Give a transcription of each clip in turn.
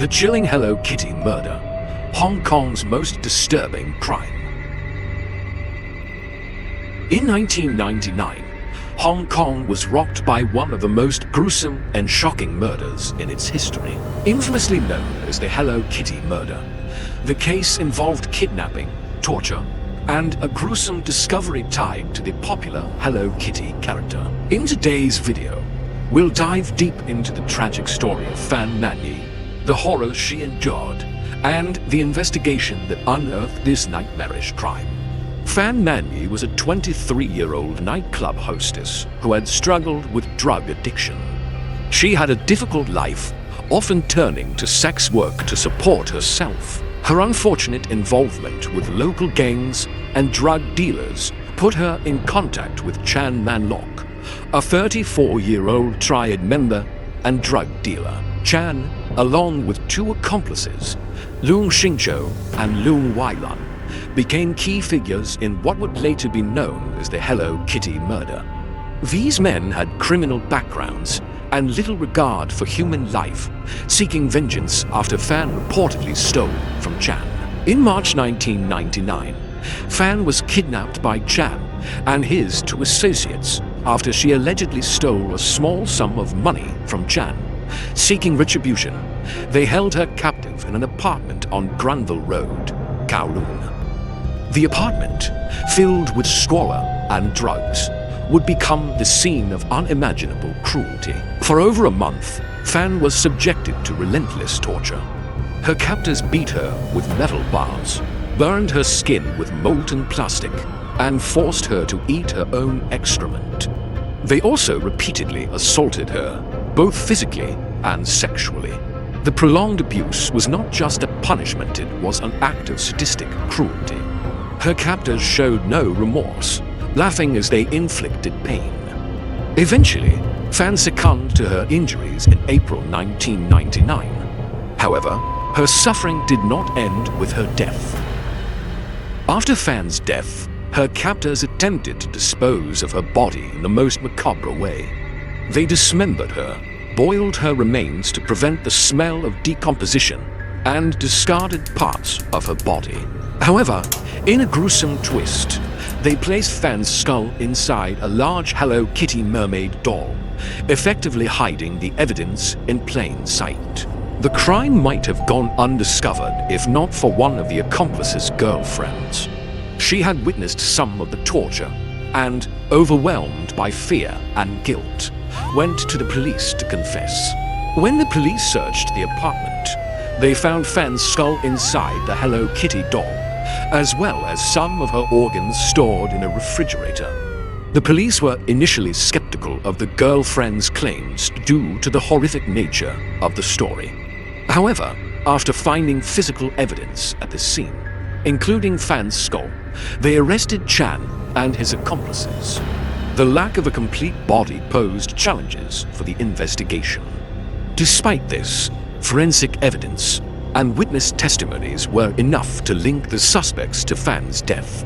The chilling Hello Kitty murder, Hong Kong's most disturbing crime. In 1999, Hong Kong was rocked by one of the most gruesome and shocking murders in its history. Infamously known as the Hello Kitty murder, the case involved kidnapping, torture, and a gruesome discovery tied to the popular Hello Kitty character. In today's video, we'll dive deep into the tragic story of Fan Manyi, the horrors she endured, and the investigation that unearthed this nightmarish crime. Fan Manyi was a 23-year-old nightclub hostess who had struggled with drug addiction. She had a difficult life, often turning to sex work to support herself. Her unfortunate involvement with local gangs and drug dealers put her in contact with Chan Man Lok, a 34-year-old triad member and drug dealer. Chan, along with two accomplices, Leung Xingzhou and Leung Wailan, became key figures in what would later be known as the Hello Kitty murder. These men had criminal backgrounds and little regard for human life, seeking vengeance after Fan reportedly stole from Chan. In March 1999, Fan was kidnapped by Chan and his two associates after she allegedly stole a small sum of money from Chan. Seeking retribution, they held her captive in an apartment on Granville Road, Kowloon. The apartment, filled with squalor and drugs, would become the scene of unimaginable cruelty. For over a month, Fan was subjected to relentless torture. Her captors beat her with metal bars, burned her skin with molten plastic, and forced her to eat her own excrement. They also repeatedly assaulted her, both physically and sexually. The prolonged abuse was not just a punishment, it was an act of sadistic cruelty. Her captors showed no remorse, laughing as they inflicted pain. Eventually, Fan succumbed to her injuries in April 1999. However, her suffering did not end with her death. After Fan's death, her captors attempted to dispose of her body in the most macabre way. They dismembered her, boiled her remains to prevent the smell of decomposition, and discarded parts of her body. However, in a gruesome twist, they placed Fan's skull inside a large Hello Kitty mermaid doll, effectively hiding the evidence in plain sight. The crime might have gone undiscovered if not for one of the accomplice's girlfriends. She had witnessed some of the torture and, overwhelmed by fear and guilt, went to the police to confess. When the police searched the apartment, they found Fan's skull inside the Hello Kitty doll, as well as some of her organs stored in a refrigerator. The police were initially skeptical of the girlfriend's claims due to the horrific nature of the story. However, after finding physical evidence at the scene, including Fan's skull, they arrested Chan and his accomplices. The lack of a complete body posed challenges for the investigation. Despite this, forensic evidence and witness testimonies were enough to link the suspects to Fan's death.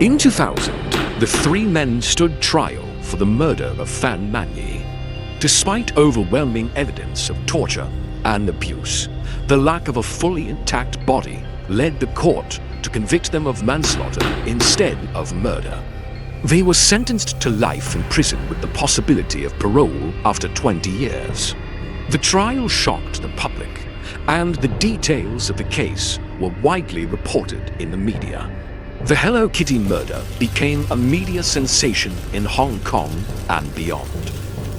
In 2000, the three men stood trial for the murder of Fan Manyi. Despite overwhelming evidence of torture and abuse, the lack of a fully intact body led the court to convict them of manslaughter instead of murder. They were sentenced to life in prison with the possibility of parole after 20 years. The trial shocked the public, and the details of the case were widely reported in the media. The Hello Kitty murder became a media sensation in Hong Kong and beyond.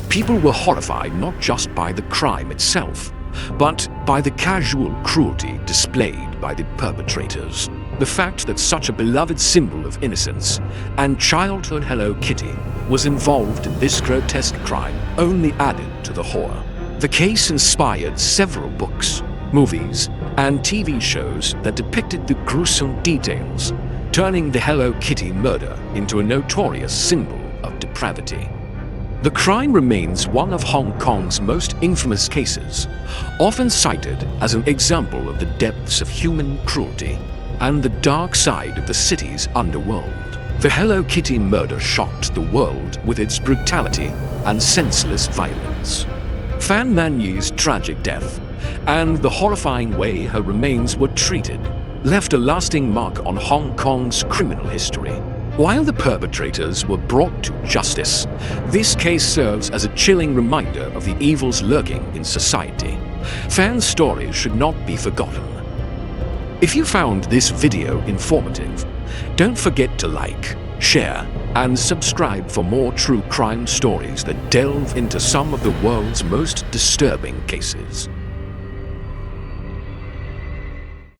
People were horrified not just by the crime itself, but by the casual cruelty displayed by the perpetrators. The fact that such a beloved symbol of innocence and childhood Hello Kitty was involved in this grotesque crime only added to the horror. The case inspired several books, movies, and TV shows that depicted the gruesome details, turning the Hello Kitty murder into a notorious symbol of depravity. The crime remains one of Hong Kong's most infamous cases, often cited as an example of the depths of human cruelty and the dark side of the city's underworld. The Hello Kitty murder shocked the world with its brutality and senseless violence. Fan Manyi's tragic death and the horrifying way her remains were treated left a lasting mark on Hong Kong's criminal history. While the perpetrators were brought to justice, this case serves as a chilling reminder of the evils lurking in society. Fan's stories should not be forgotten. If you found this video informative, don't forget to like, share, and subscribe for more true crime stories that delve into some of the world's most disturbing cases.